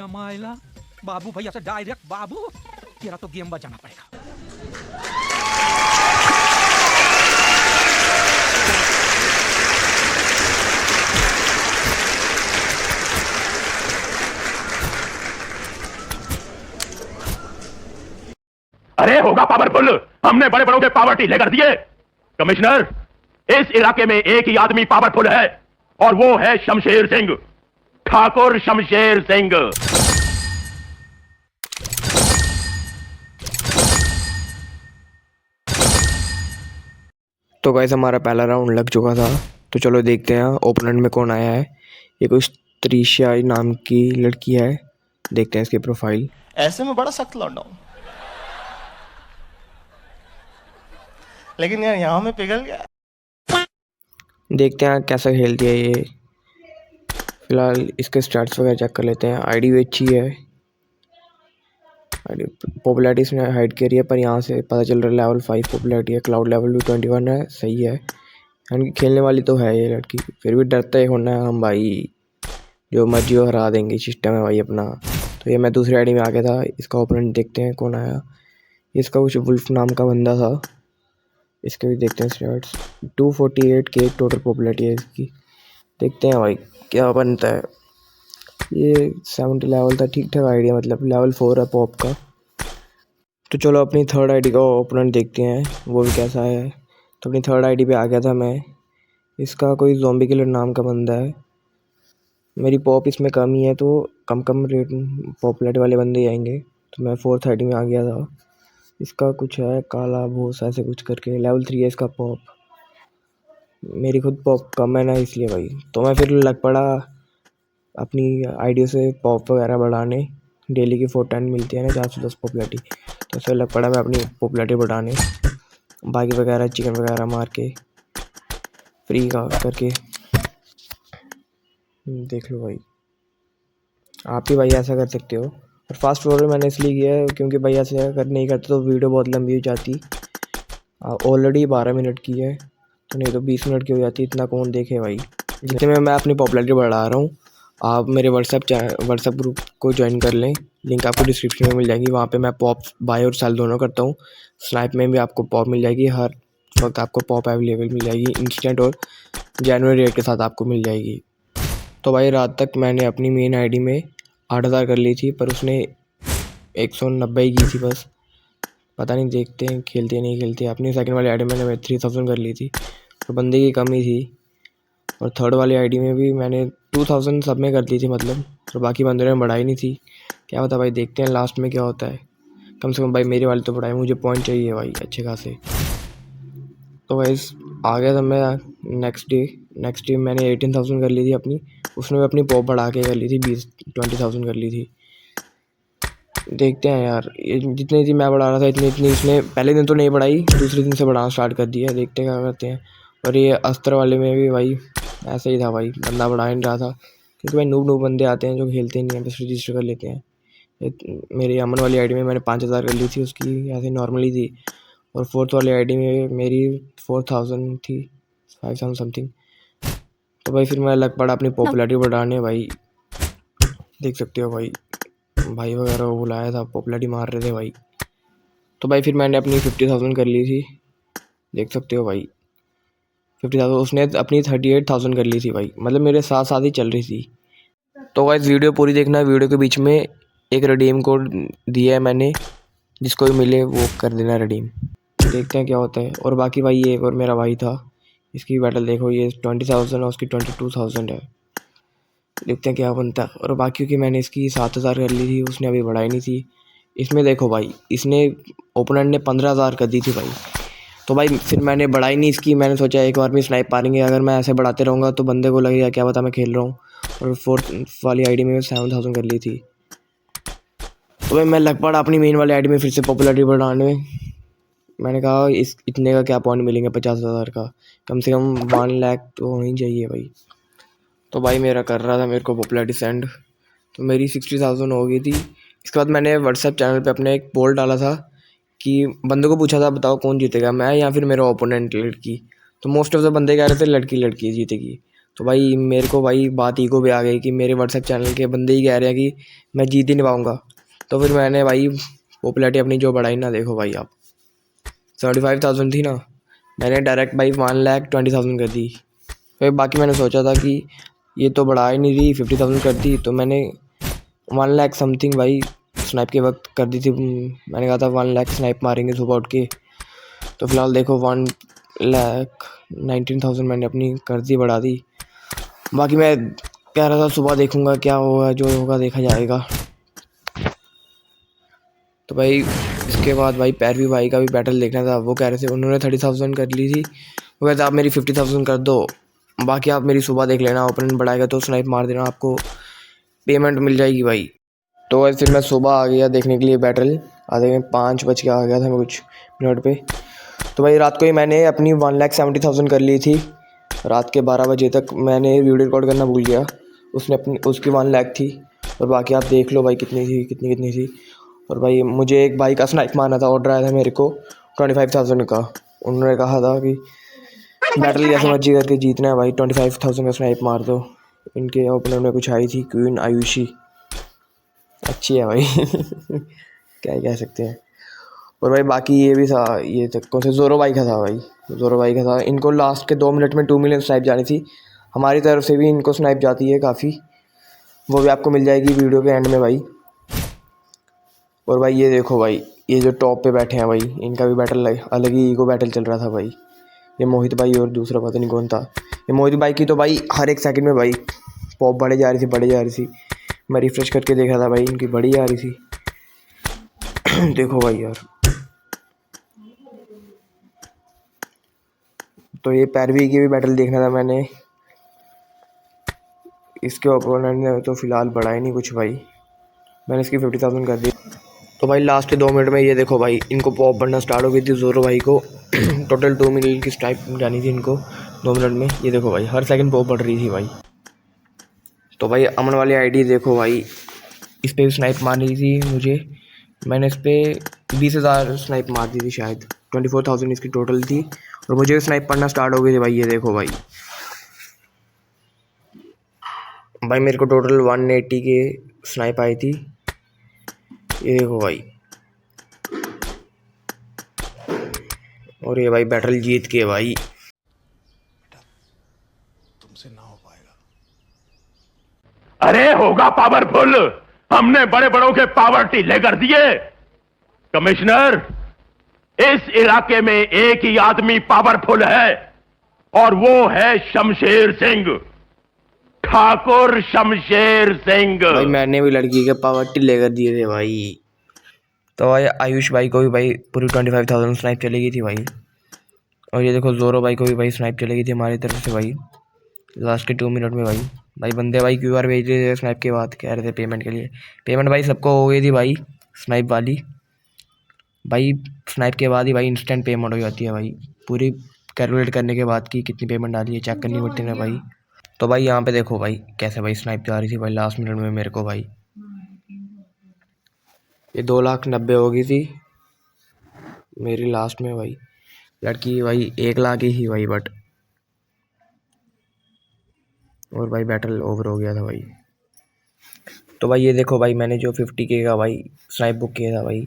मायला बाबू भैया से डायरेक्ट बाबू, तेरा तो गेम बजाना पड़ेगा। अरे होगा पावरफुल, हमने बड़े बड़ों के पावर ढीले कर दिए। कमिश्नर, इस इलाके में एक ही आदमी पावरफुल है और वो है शमशेर सिंह, ठाकुर शमशेर सिंह। तो गाइस हमारा पहला राउंड लग चुका था, तो चलो देखते हैं ओपोनेंट में कौन आया है। ये कुछ त्रिशा नाम की लड़की है, देखते हैं इसकी प्रोफाइल। ऐसे में बड़ा सख्त लौंडा हूं, लेकिन यार यहाँ में पिघल गया। देखते हैं कैसा खेलती है ये। फिलहाल इसके स्टार्ट्स वगैरह चेक कर लेते हैं। आईडी भी अच्छी है, पॉपुलैरिटी इसने हाइड करी है, पर यहाँ से पता चल रहा है लेवल 5 पॉपुलैरिटी है, क्लाउड लेवल भी 21 है, सही है। यानी खेलने वाली तो है ये लड़की, फिर भी डरते होना है हम भाई, जो मर्जी हो हरा देंगे, सिस्टम है भाई अपना। तो ये मैं दूसरी आईडी में आ गया था। इसका ओपोनेंट देखते हैं कौन आया। इसका कुछ वुल्फ नाम का बंदा था, इसके भी देखते हैं स्टार्ट्स। 248 के टोटल पॉपुलैरिटी है इसकी, देखते हैं भाई क्या बनता है। ये 70 लेवल था, ठीक ठाक आइडिया, मतलब लेवल 4 है पॉप का। तो चलो अपनी थर्ड आईडी का ओपोनेंट देखते हैं वो भी कैसा है। तो अपनी थर्ड आईडी पे आ गया था मैं। इसका कोई ज़ॉम्बी किलर नाम का बंदा है। मेरी पॉप इसमें कम ही है, तो कम रेट पॉपुलैरिटी वाले बंदे ही आएंगे। तो मैं फोर्थ आईडी में आ गया था। इसका कुछ है काला भूसा ऐसे कुछ करके, लेवल 3 है इसका पॉप। मेरी खुद पॉप कम है ना, इसलिए भाई तो मैं फिर लग पड़ा अपनी आईडी से पॉप वगैरह बढ़ाने। डेली की 410 मिलती है ना, 410 पॉपुलैरिटी, तो फिर लग पड़ा मैं अपनी पॉपुलैरिटी बढ़ाने, बाकी वगैरह चिकन वगैरह मार के फ्री का करके। देख लो भाई, आप भी भाई ऐसा कर सकते हो। और फास्ट फॉरवर्ड मैंने इसलिए किया है क्योंकि भाई ऐसे अगर नहीं करते तो वीडियो बहुत लंबी हो जाती। ऑलरेडी 12 मिनट की है, तो नहीं तो 20 मिनट की हो जाती, इतना कौन देखे भाई। जितने में मैं अपनी पॉपुलैरिटी बढ़ा रहा हूँ, आप मेरे व्हाट्सएप ग्रुप को ज्वाइन कर लें, लिंक आपको डिस्क्रिप्शन में मिल जाएगी। वहाँ पे मैं पॉप बाय और सेल दोनों करता हूँ। स्नाइप में भी आपको पॉप मिल जाएगी, हर वक्त आपको पॉप अवेलेबल मिल जाएगी, इंस्टेंट और जेन्युइन रेट के साथ आपको मिल जाएगी। तो भाई रात तक मैंने अपनी मेन आईडी में 8000 कर ली थी, पर उसने 190 ही की थी बस। पता नहीं, देखते हैं खेलते हैं नहीं खेलते। अपनी सेकंड वाली आईडी में मैंने 3000 कर ली थी, तो बंदे की कमी थी। और थर्ड वाली आईडी में भी मैंने 2000 सब में कर दी थी, मतलब तो बाकी बंदों ने बढ़ाई नहीं थी। क्या पता भाई, देखते हैं लास्ट में क्या होता है। कम से कम भाई मेरी वाली तो बढ़ाई, मुझे पॉइंट चाहिए भाई अच्छे खासे। तो भाई आ गया था मैं नेक्स्ट डे मैंने 18,000 कर ली थी अपनी। उसने भी अपनी पॉप बढ़ा के कर ली थी, 20,000 कर ली थी। देखते हैं यार, ये जितनी थी मैं बढ़ा रहा था इतनी इसने पहले दिन तो नहीं बढ़ाई, दूसरे दिन से बढ़ाना स्टार्ट कर दिया। देखते हैं क्या करते हैं। और ये अस्तर वाले में भी भाई ऐसे ही था भाई, बंदा बढ़ा नहीं रहा था, क्योंकि भाई नूब बंदे आते हैं जो खेलते नहीं हैं, बस रजिस्टर कर लेते हैं। मेरी अमन वाली आईडी में मैंने 5000 कर ली थी, उसकी ऐसे नॉर्मली थी। और फोर्थ वाली आईडी में मेरी 4000 थी, 5000 समथिंग। तो भाई फिर मैं लग पड़ा अपनी पॉपुलैरिटी बढ़ाने भाई। देख सकते हो भाई वगैरह को बुलाया था, पॉपुलैरिटी मार रहे थे भाई। तो भाई फिर मैंने अपनी 50,000 कर ली थी, देख सकते हो भाई 50,000। उसने अपनी 38,000 कर ली थी भाई, मतलब मेरे साथ साथ ही चल रही थी। तो भाई वीडियो पूरी देखना, वीडियो के बीच में एक रिडीम कोड दिया है मैंने, जिसको भी मिले वो कर देना रिडीम। देखते हैं क्या होता है। और बाकी भाई ये एक और मेरा भाई था, इसकी बैटल देखो, ये 20,000 और उसकी 22,000 है। देखते हैं क्या बनता है। और बाकी की मैंने इसकी 7,000 कर ली थी, उसने अभी बढ़ाई नहीं थी। इसमें देखो भाई, इसने ओपोनेंट ने 15,000 कर दी थी भाई। तो भाई फिर मैंने बढ़ाई नहीं इसकी, मैंने सोचा एक बार भी स्नाइप मारेंगे, अगर मैं ऐसे बढ़ाते रहूँगा तो बंदे को लगेगा क्या पता मैं खेल रहा हूँ। और फोर्थ वाली आईडी में 7,000 कर ली थी। तो भाई मैं लग पड़ा अपनी मेन वाली आईडी में फिर से पॉपुलैरिटी बढ़ाने। मैंने कहा इस इतने का क्या पॉइंट मिलेंगे, 50,000 का, कम से कम 1 लाख तो होनी चाहिए भाई। तो भाई मेरा कर रहा था मेरे को पॉपुलैरिटी सेंड, तो मेरी 60,000 हो गई थी। इसके बाद मैंने व्हाट्सएप चैनल पे अपने एक पोल डाला था कि बंदे को पूछा था बताओ कौन जीतेगा, मैं या फिर मेरा ओपोनेंट लड़की। तो मोस्ट ऑफ द बंदे कह रहे थे लड़की जीतेगी। तो भाई मेरे को भाई बात ईगो पे आ गई कि मेरे व्हाट्सएप चैनल के बंदे ही कह रहे हैं कि मैं जीत ही नहीं पाऊँगा। तो फिर मैंने भाई पॉपुलैरिटी अपनी जो बढ़ाई ना, देखो भाई आप 75,000 थी ना, मैंने डायरेक्ट भाई 1,20,000 कर दी। फिर बाकी मैंने सोचा था कि ये तो बढ़ा ही नहीं रही, 50,000 कर दी, तो मैंने 1,00,000 समथिंग भाई स्नाइप के वक्त कर दी थी। मैंने कहा था 1,00,000 स्नाइप मारेंगे सुबह उठ के। तो फिलहाल देखो 1,19,000 मैंने अपनी कर दी, बढ़ा दी। बाकी मैं कह रहा था सुबह देखूंगा क्या होगा, जो होगा देखा जाएगा। तो भाई इसके बाद भाई पैरवी भाई का भी बैटल देखना था। वो कह रहे थे, उन्होंने 30,000 कर ली थी, वो कहते आप मेरी 50,000 कर दो, बाकी आप मेरी सुबह देख लेना, ओपोनेंट बढ़ाएगा तो स्नाइप मार देना, आपको पेमेंट मिल जाएगी भाई। तो वैसे फिर मैं सुबह आ गया देखने के लिए बैटल। आधे में 5 बज के आ गया था मैं कुछ मिनट पे। तो भाई रात को ही मैंने अपनी 1,70,000 कर ली थी। रात के 12 बजे तक मैंने वीडियो रिकॉर्ड करना भूल गया। उसकी 1,00,000 थी, और बाकी आप देख लो भाई कितनी थी। और भाई मुझे एक भाई का स्नाइप मारना था, ऑर्डर आया था मेरे को 25,000 का। उन्होंने कहा था कि बैटल जैसे मर्जी करके जीतना है भाई, 25,000 का स्नाइप मार दो। इनके ओपनर में कुछ आई थी, क्वीन आयुषी, अच्छी है भाई क्या ही कह सकते हैं। और भाई बाकी ये भी था, ये तक कौन से ज़ोरो भाई का था भाई, ज़ोरो भाई का था। इनको लास्ट के 2 मिनट में 2 मिलियन स्नाइप जानी थी। हमारी तरफ से भी इनको स्नाइप जाती है काफ़ी, वो भी आपको मिल जाएगी वीडियो के एंड में भाई। और भाई ये देखो भाई, ये जो टॉप पे बैठे हैं भाई, इनका भी बैटल अलग ही ईगो बैटल चल रहा था भाई। ये मोहित भाई और दूसरा पता नहीं कौन था। ये मोहित भाई की तो भाई हर एक सेकंड में भाई पॉप बढ़े जा रही थी। मैं रिफ्रेश करके देखा था भाई, इनकी बढ़ी जा रही थी देखो भाई यार। तो ये पैरवी की भी बैटल देखना था मैंने। इसके ओपोनेंट ने तो फिलहाल बढ़ाया नहीं कुछ भाई, मैंने इसकी 50,000 कर दी। तो भाई लास्ट के 2 मिनट में ये देखो भाई, इनको पॉप बढ़ना स्टार्ट हो गई थी ज़ोरो भाई को टोटल 2 मिलियन की स्ट्राइक जानी थी इनको 2 मिनट में। ये देखो भाई हर सेकंड पॉप बढ़ रही थी भाई। तो भाई अमन वाली आईडी देखो भाई, इस पर भी स्नाइप मारनी थी मुझे। मैंने इस पर 20,000 स्नाइप मार दी थी शायद, 24,000 इसकी टोटल थी, और मुझे स्नाइप पढ़ना स्टार्ट हो गई थी भाई। ये देखो भाई मेरे को टोटल 180 के स्नाइप आई थी। ये देखो भाई, और ये भाई बैटल जीत के भाई। तुमसे ना हो पाएगा। अरे होगा पावरफुल, हमने बड़े बड़ों के पावर लेकर दिए। कमिश्नर, इस इलाके में एक ही आदमी पावरफुल है, और वो है शमशेर सिंह, ठाकुर शमशेर सिंह। भाई मैंने भी लड़की के पावर टिल कर दिए थे भाई। तो भाई आयुष भाई को भी भाई पूरी 25,000 स्नाइप चली गई थी भाई। और ये देखो ज़ोरो भाई को भी भाई स्नाइप चली गई थी हमारी तरफ से भाई लास्ट के 2 मिनट में भाई बंदे भाई QR भेज रहे थे स्नाइप के बाद, कह रहे थे पेमेंट के लिए। पेमेंट भाई सबको हो गई थी भाई स्नाइप वाली भाई। स्नाइप के बाद ही भाई इंस्टेंट पेमेंट हो जाती है भाई, पूरी कैलकुलेट करने के बाद की कितनी पेमेंट आ रही है चेक करनी पड़ती है ना भाई। तो भाई यहाँ पे देखो भाई कैसे भाई स्नाइप जा रही थी भाई लास्ट मिनट में मेरे को भाई। ये 2,90,000 हो गई थी मेरी लास्ट में भाई। लड़की भाई 1,00,000 ही भाई, बट और भाई बैटल ओवर हो गया था भाई। तो भाई ये देखो भाई मैंने जो 50K का भाई स्नाइप बुक किया था भाई,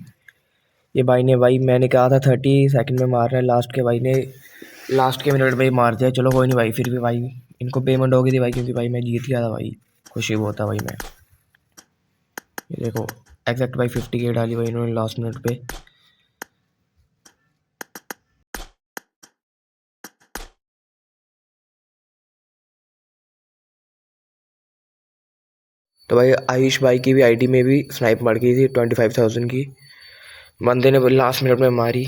ये भाई ने भाई मैंने कहा था 30 सेकंड में मार रहा है, लास्ट के भाई ने लास्ट के मिनट में ही मार दिया। चलो कोई नहीं भाई, फिर भी भाई इनको पेमेंट हो गई थी भाई, क्योंकि भाई मैं जीत गया था भाई, खुशी बहुत था भाई मैं। ये देखो एग्जैक्ट भाई 50K डाली भाई इन्होंने लास्ट मिनट पे। तो भाई आयुष भाई की भी आईडी में भी स्नाइप मार गई थी 25,000 की, बंदे ने लास्ट मिनट में मारी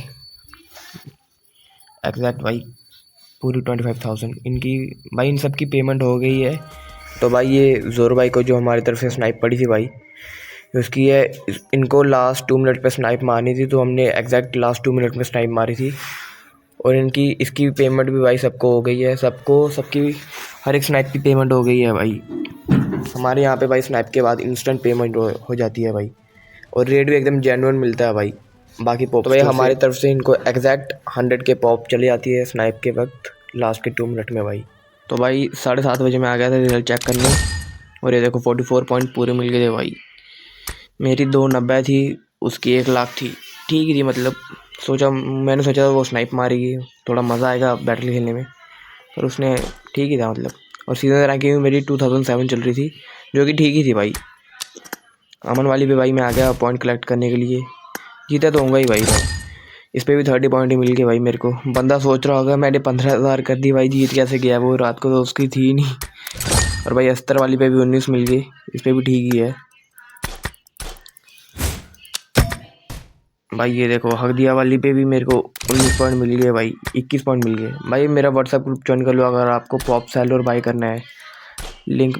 एग्जैक्ट भाई पूरी 25,000 इनकी भाई। इन सब की पेमेंट हो गई है। तो भाई ये ज़ोर भाई को जो हमारी तरफ से स्नाइप पड़ी थी भाई उसकी है, इनको लास्ट 2 मिनट पे स्नाइप मारनी थी, तो हमने एग्जैक्ट लास्ट 2 मिनट में स्नाइप मारी थी। और इनकी इसकी पेमेंट भी भाई सबको हो गई है, सबकी हर एक स्नाइप की पेमेंट हो गई है भाई। हमारे यहाँ पे भाई स्नाइप के बाद इंस्टेंट पेमेंट हो जाती है भाई, और रेट भी एकदम जेन्युइन मिलता है भाई। बाकी पॉप तो भाई हमारी तरफ से इनको एग्जैक्ट 100 के पॉप चली जाती है स्नाइप के वक्त लास्ट के 2 मिनट में भाई। तो भाई 7:30 बजे मैं आ गया था रिजल्ट चेक करने, और ये देखो 44 पॉइंट पूरे मिल गए थे भाई। मेरी 290 थी, उसकी 1 लाख थी। ठीक ही थी, मतलब मैंने सोचा था वो स्नाइप मारेगी, थोड़ा मज़ा आएगा बैटल खेलने में, पर उसने ठीक ही था मतलब। और सीजन रैंकिंग में मेरी 2007 चल रही थी, जो कि ठीक ही थी भाई। अमन वाली पे भाई मैं आ गया पॉइंट कलेक्ट करने के लिए। जीता तो होऊंगा ही भाई मैं। इस पे भी 30 पॉइंट ही मिल गए भाई मेरे को। बंदा सोच रहा होगा मैंने 15,000 कर दी भाई, जीत कैसे गया, वो रात को तो उसकी थी ही नहीं। और भाई अस्तर वाली पे भी 19 मिल गए, इस पे भी ठीक ही है भाई। ये देखो हकदिया वाली पे भी मेरे को 19 पॉइंट मिल गए भाई, 21 पॉइंट मिल गए भाई। मेरा व्हाट्सएप ग्रुप ज्वाइन कर लो अगर आपको पॉप सेल और बाय करना है, लिंक